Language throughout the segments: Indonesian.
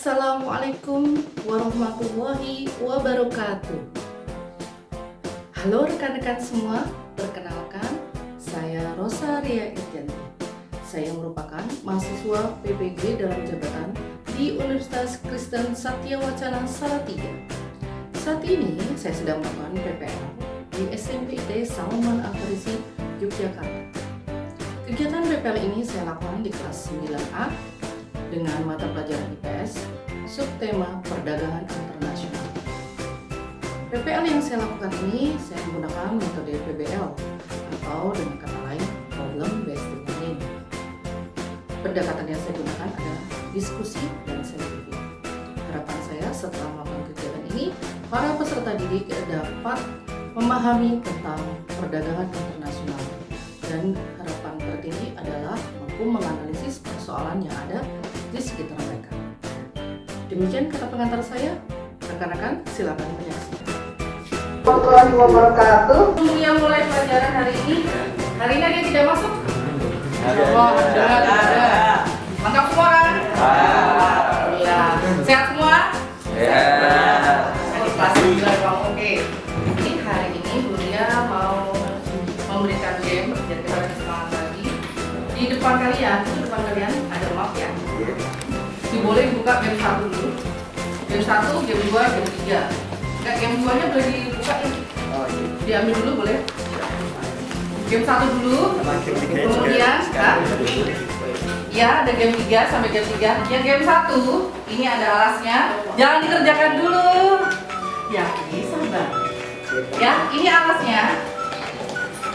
Assalamualaikum warahmatullahi wabarakatuh. Halo rekan-rekan semua, perkenalkan saya Rosaria Itianti. Saya merupakan mahasiswa PPG dalam jabatan di Universitas Kristen Satya Wacana Salatiga. Saat ini saya sedang melakukan PPL di SMPT Salman Al-Farisi, Yogyakarta. Kegiatan PPL ini saya lakukan di kelas 9A dengan mata pelajaran IPS, subtema perdagangan internasional. PPL yang saya lakukan ini saya menggunakan metode PBL atau dengan kata lain problem based learning. Pendekatan yang saya gunakan adalah diskusi dan scientific. Harapan saya setelah melakukan kegiatan ini, para peserta didik dapat memahami tentang perdagangan internasional dan harapan tertinggi adalah mampu menganalisis persoalan yang ada di sekitar mereka. Demikian kata pengantar saya, rekan-rekan silakan menyaksikan. Warahmatullahi wabarakatuh. Yang mulai pelajaran hari ini ada yang tidak masuk? Ada. Mantap semua kan? Iya. Sehat semua? Sehat. Kelas 9 Bang, oke. Jadi hari ini Bulia mau memberikan game, jadi kita harus semangat lagi. Di depan kalian ada map ya. Boleh buka game 1 dulu. Game 1, game 2, game 3. Enggak, game 2 nya boleh dibuka ya. Diambil dulu boleh. Game 1 dulu. Kemudian ya ada game 3 sampai game 3. Yang game 1 ini ada alasnya. Jangan dikerjakan dulu. Ya, bisa Bang. Ya, ini alasnya.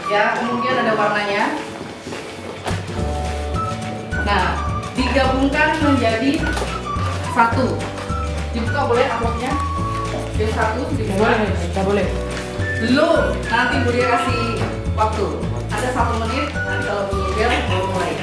Ya, kemudian ada warnanya. Nah, digabungkan menjadi satu. Dibuka boleh amplopnya? Game 1 dibuka? Boleh. Belum, nanti Budia kasih waktu. Ada 1 menit, nanti kalau bunyi bel baru mulai.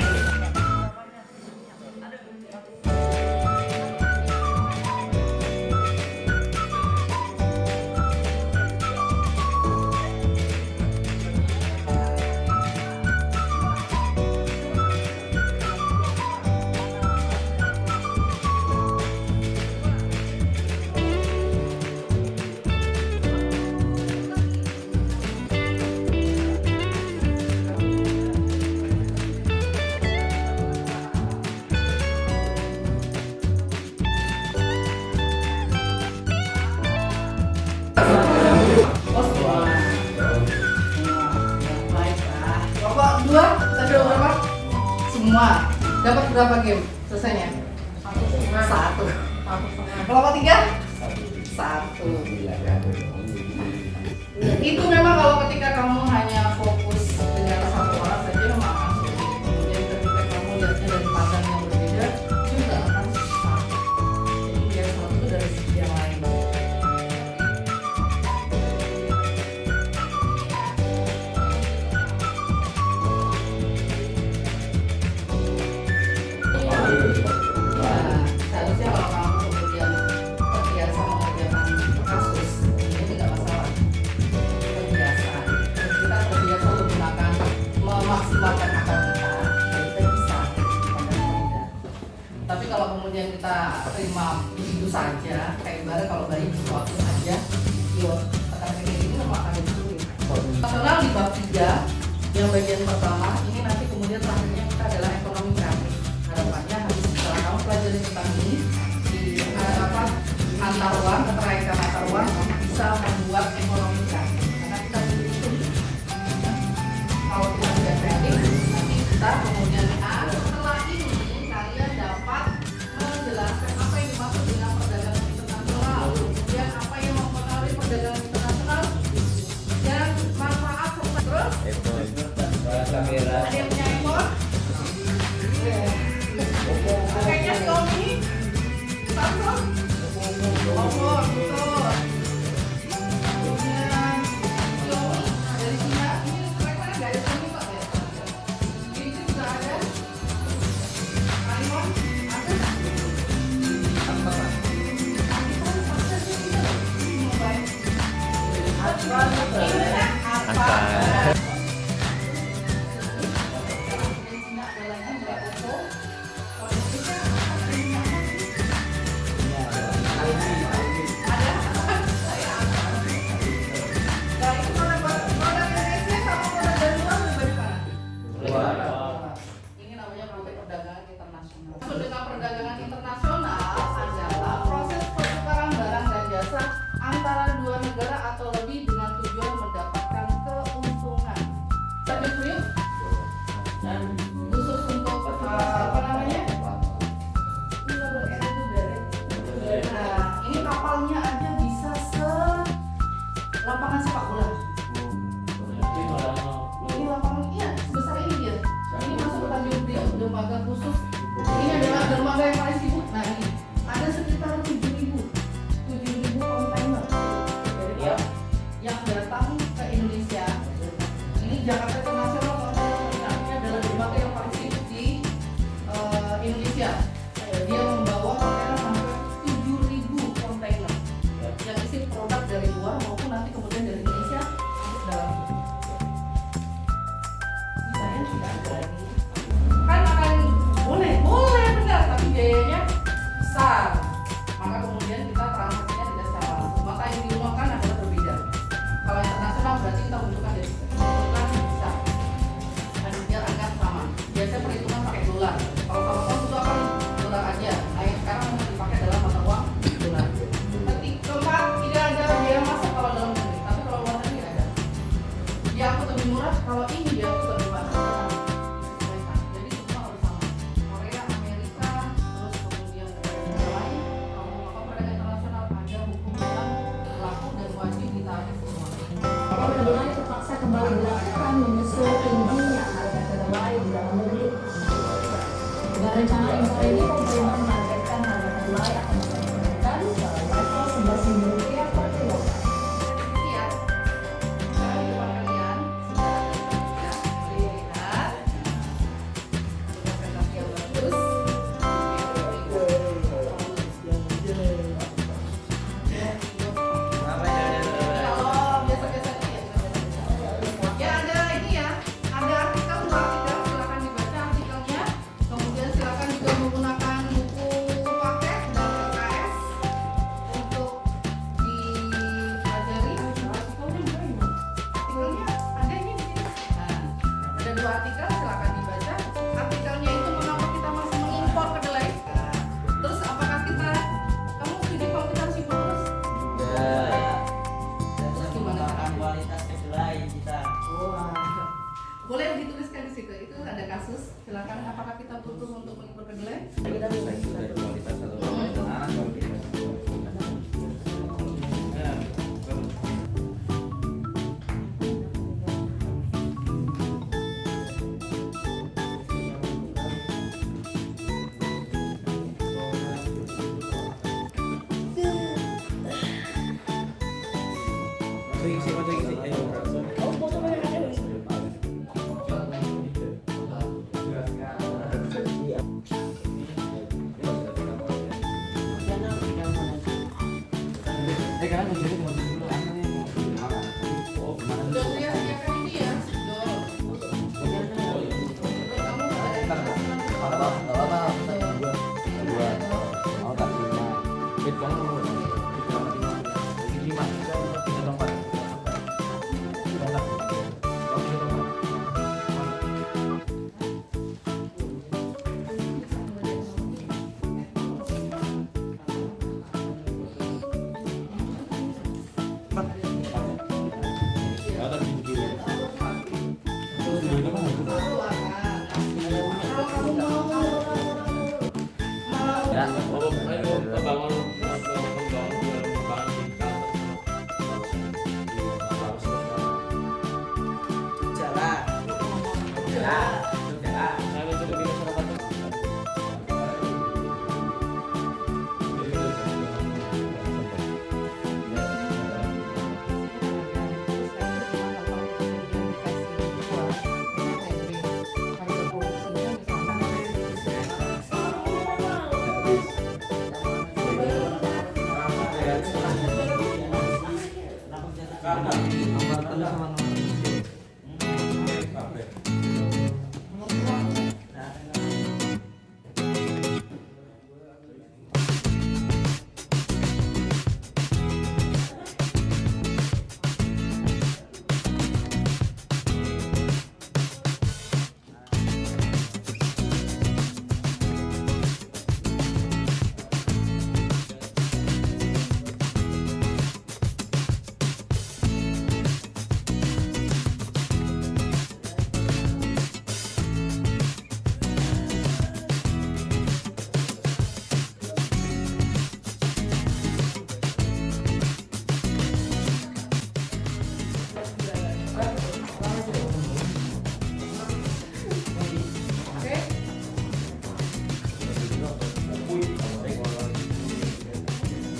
Semua dapat berapa game selesainya? 1. Kelompok 3? 1. Itu memang kalau ketika kamu hanya fokus dengan satu orang saja memang akan sulit. Kemudian ketika kamu lihatnya dari pandang yang berbeda juga akan susah. Jadi biar satu dari segi yang lain. Seharusnya kalau kamu kemudian terbiasa mengerjakan kasus, ini nggak masalah. Terbiasa. Kita terbiasa menggunakan memaksimalkan akal kita, kita bisa. Tapi kalau kemudian kita terima begitu saja, kayak ibarat kalau bayi sesuatu saja, tekan kayak ini memang akan sulit. Nasional di bab 3, yang bagian pertama, ini nanti kemudian terakhirnya kita adalah ekonomi kreatif. Harapannya habis setelah kamu pelajari tentang ini di antar uang, keterkaitan antar uang bisa membuat ekonomi kreatif. Karena kita butuh kalau kita tidak kreatif, nanti kita kemudian setelah ini kalian dapat menjelaskan apa yang dimaksud dengan perdagangan internasional, kemudian apa yang mempengaruhi perdagangan internasional dan manfaat serta terus. Ada yang punya handphone? Kayaknya Xiaomi, Samsung, betul. atau lebih dengan tujuan mendapatkan keuntungan. Lanjut yuk. Dan khusus untuk apa namanya? Nah, ini kapalnya aja bisa lapangan sepak bola. Ini lapangan, iya sebesar ini dia. Ini masuk ke Tanjung Priok, dermaga khusus. Ini adalah dermaga yang paling sibuk. Nah ini ada sekitar 7.000 kontainer yang datang ke Indonesia. Ini Jakarta International Container Terminal. Ini adalah dermaga yang paling sibuk di Indonesia. Dia membawa kontainer sampai 7.000 kontainer yang isi produk dari luar maupun nanti kemudian dari Indonesia masuk dalam. Saya tidak berani. Kan akan boleh benar, tapi biayanya besar. Maka kemudian kita transaksinya tidak secara langsung. Maka yang diumumkan adalah berbeda. Kalau internasional berarti kita butuhkan bisa. Dan biar agak sama. Biasanya perhitungan pakai dolar. Kalau kamu itu akan dolar aja. Nah yang sekarang mau dipakai dalam mata uang dolar. Keempat, tidak ada biaya masuk kalau dalam negeri. Tapi kalau luar negeri ada. Dia aku lebih murah. Kalau ini dia aku lebih mahal. Jadi semua harus sama. Korea, Amerika, terus kemudian negara lain. Kalau melakukan perdagangan internasional ada hukum yang berlaku dan wajib ditaati semua. Kedelai terpaksa kembali dilakukan menyusul tingginya harga kedelai di dalam negeri. Dengan rencana impor ini, pemerintah menargetkan harga kedelai akan diturunkan ke level Rp11.000 per kilogram. Iya. Sekarang di depan kalian ya, lihat. Presentasi yang bagus. Kalau biasa-biasa ini ya ada ini ya, ada artikel, dua artikel, silakan dibaca artikelnya. Kemudian silakan juga menggunakan buku paket dan LKS untuk dipelajari. Artikelnya ada ini di sini. Nah, ada dua artikel, silakan dibaca. Artikelnya itu mengapa kita masih mengimpor kedelai. Terus apakah kamu setuju kalau kita harus impor terus? Terus gimana caranya? Kualitas kedelai kita. Wah, boleh dituliskan di situ. Itu ada kasus. Silakan. Apakah kita butuh untuk mengimpor kedelai? Kualitas atau Sudah kuliah ya kan ini ya.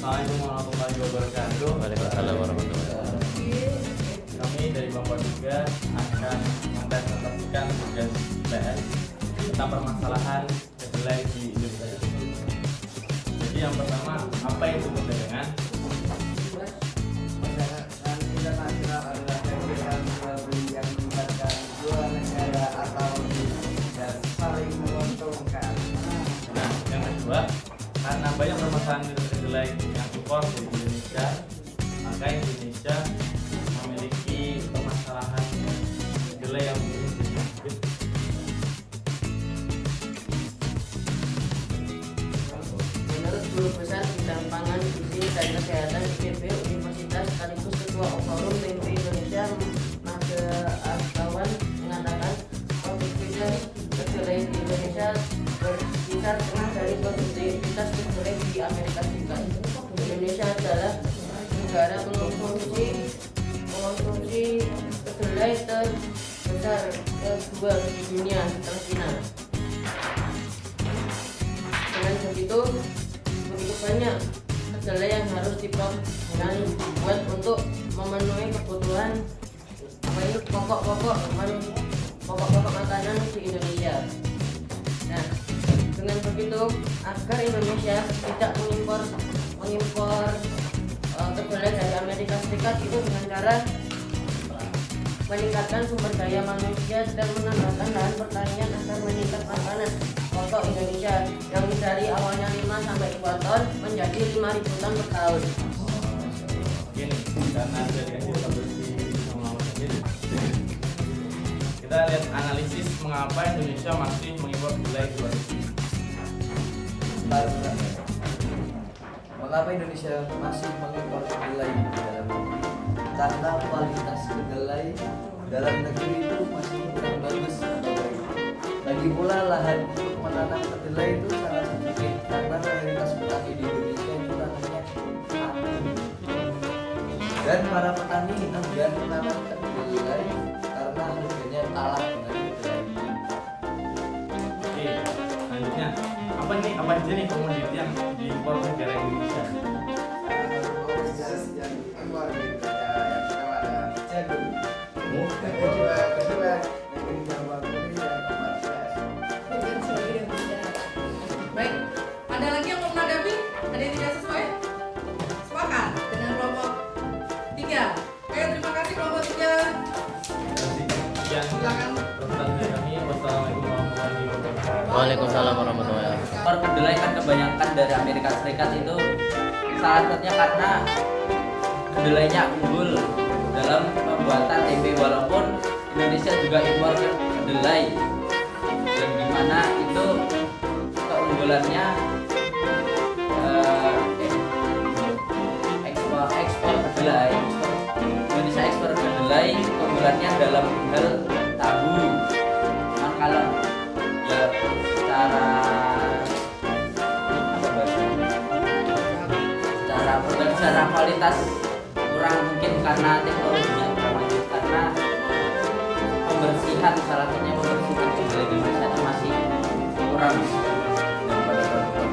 Assalamualaikum warahmatullahi wabarakatuh. Waalaikumsalam warahmatullahi wabarakatuh. Kami dari Bangkok 3 akan mempresentasikan tugas PS tentang permasalahan kedelai di Indonesia. Jadi yang pertama, apa itu perdagangan? Perdagangan internasional adalah kegiatan jual beli yang melibatkan dua negara atau lebih dan saling menguntungkan. Nah, yang kedua, karena banyak permasalahan kedelai yang impor dari Indonesia, maka Indonesia memiliki permasalahan kedelai yang sedikit. Menurut Guru Besar Bidang Pangan, Gizi, dan Kesehatan IPB Universitas sekaligus Ketua Forum Tempe Indonesia, Made Artawan mengatakan produktivitas kedelai di Indonesia berkisar setengah dari produktivitas kedelai di Amerika Serikat. Indonesia adalah negara pengonsumsi kedelai terbesar kedua di dunia setelah Cina. Dengan begitu banyak kedelai yang harus dibuat untuk memenuhi kebutuhan pokok-pokok makanan di Indonesia. Nah, dengan begitu agar Indonesia tidak mengimpor kedelai dari Amerika Serikat itu dengan cara meningkatkan sumber daya manusia dan menambahkan lahan pertanian agar meningkat makanan pokok Indonesia yang dari awalnya 5 sampai 2 ton menjadi 5.000 ton per tahun. Gini, karena dedikasi produksi mengulang sendiri, kita lihat analisis mengapa Indonesia masih mengimpor kedelai di luar negeri. Mengapa Indonesia masih mengimpor kedelai di dalam negeri? Karena kualitas kedelai dalam negeri itu masih kurang bagus atau baik. Lagi pula lahan untuk menanam kedelai itu sangat sedikit karena mayoritas petani di Indonesia itu tanahnya mati. Dan para petani enggan menanam kedelai karena harganya kalah dengan kedelai. Oke, selanjutnya apa aja nih komoditi yang diimpor ke negara Indonesia? Yang keluar dari negara yang pertama ada jagung, yang kedua negeri Jawa Bali, yang keempat Baik, ada lagi yang mau menanggapi? Ada yang tidak sesuai? Sepakat dengan kelompok 3. Oke, terima kasih kelompok 3. Sekian Silakan. presentasi kami. Wassalamualaikum warahmatullahi wabarakatuh. Waalaikumsalam warahmatullahi wabarakatuh. Impor kedelai kan kebanyakan dari Amerika Serikat itu salah satunya karena kedelainya unggul dalam pembuatan tempe, walaupun Indonesia juga impor kedelai dan dimana itu keunggulannya ekspor kedelai. Indonesia ekspor kedelai keunggulannya dalam hal tahu. Cuman kalau ya secara secara kualitas kurang, mungkin karena teknologinya kurang maju, karena pembersihan salah satunya pembersihan kedelai di Indonesia itu masih kurang daripada produk.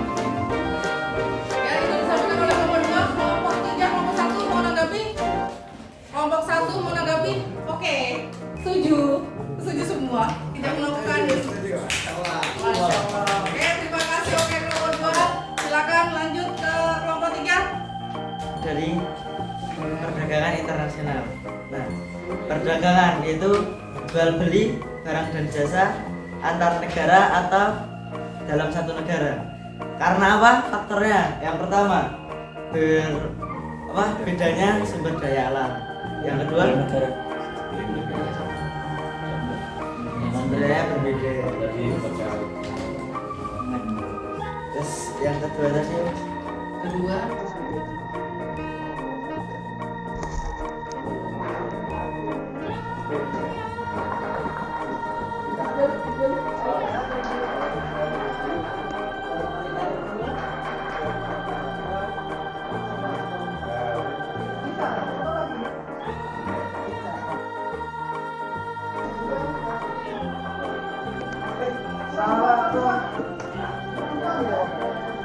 Ya, itu disampaikan oleh kelompok 2, kelompok 3, kelompok 1 mau menanggapi? Kelompok 1 mau menanggapi? Oke, setuju. Setuju semua. Tidak melakukan ya. Masya Allah. Oke, terima kasih. Oke, kelompok 2. Silakan lanjut ke kelompok 3. Dari perdagangan internasional. Nah, perdagangan itu jual beli barang dan jasa antar negara atau dalam satu negara. Karena apa? Faktornya yang pertama bedanya sumber daya alam. Yang kedua sumber daya berbeda. Terus yang kedua tadi Kedua.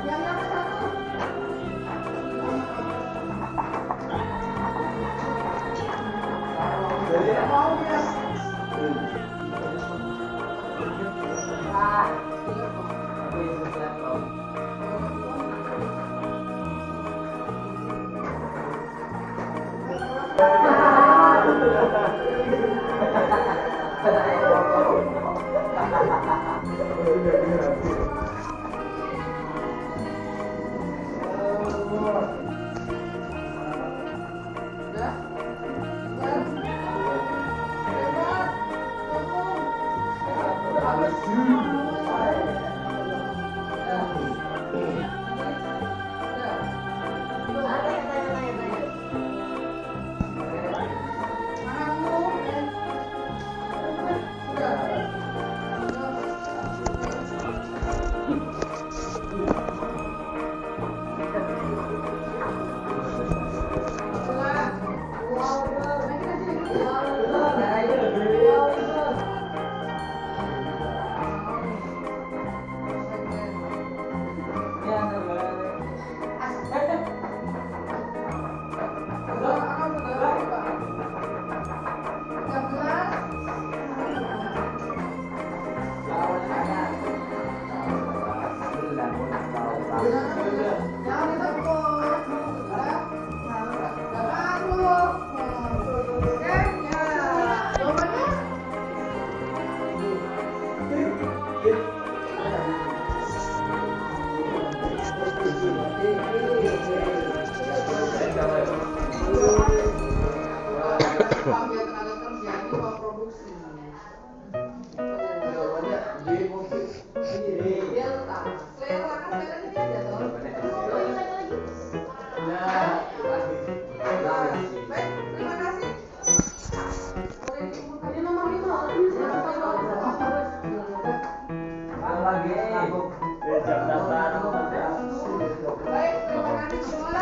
Yang satu.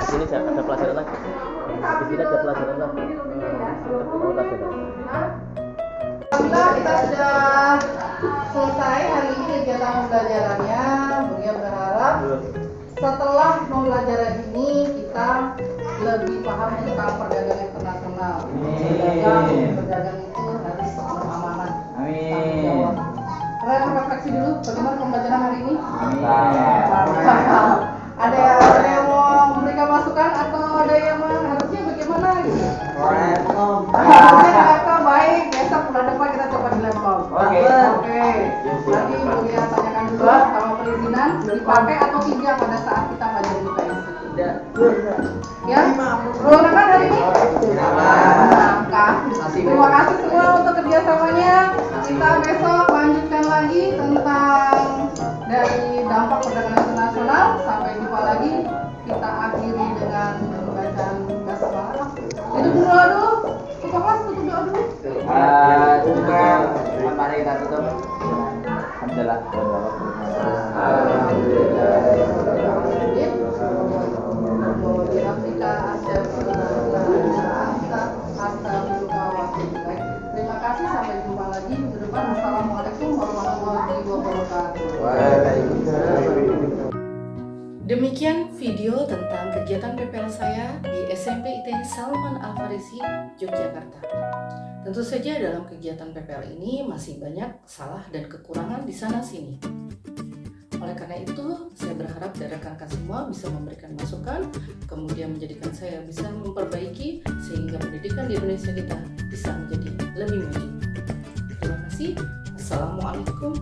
Di sini ada pelajaran lagi. Di sini ada pelajaran lagi. Oh, pelajaran. Alhamdulillah kita sudah selesai hari ini kegiatan pembelajarannya. Buya berharap setelah pembelajaran ini kita lebih paham tentang perdagangan internasional. Berdagang itu harus penuh amanah. Amin. Kalian refleksi dulu bagaimana pembelajaran hari ini? Mantap. Ada yang mau memberikan masukan atau ada yang harusnya bagaimana gitu? Harusnya baik, besok bulan depan kita coba di laptop. Oke. Nanti Buya tanyakan dulu sama perizinan dipakai atau tidak pada saat kita pelajari UTS. Tidak. Ya, menggunakan hari ini? Menggunakan. Terima kasih semua untuk kerjasamanya. Kita besok lanjutkan lagi tentang dari dampak perdagangan internasional. Sampai jumpa lagi. Kita akhiri dengan pembacaan basmalah. Itu doa dulu. Tutup kelas, tutup doa dulu. Mari kita tutup. Alhamdulillah. Terima kasih, sampai jumpa lagi minggu depan. Assalamualaikum warahmatullahi wabarakatuh. Demikian video tentang kegiatan PPL saya di SMP IT Salman Al Farisi, Yogyakarta. Tentu saja dalam kegiatan PPL ini masih banyak salah dan kekurangan di sana sini. Oleh karena itu, saya berharap dari rekan-rekan semua bisa memberikan masukan, kemudian menjadikan saya bisa memperbaiki sehingga pendidikan di Indonesia kita bisa menjadi lebih maju. Terima kasih. Assalamualaikum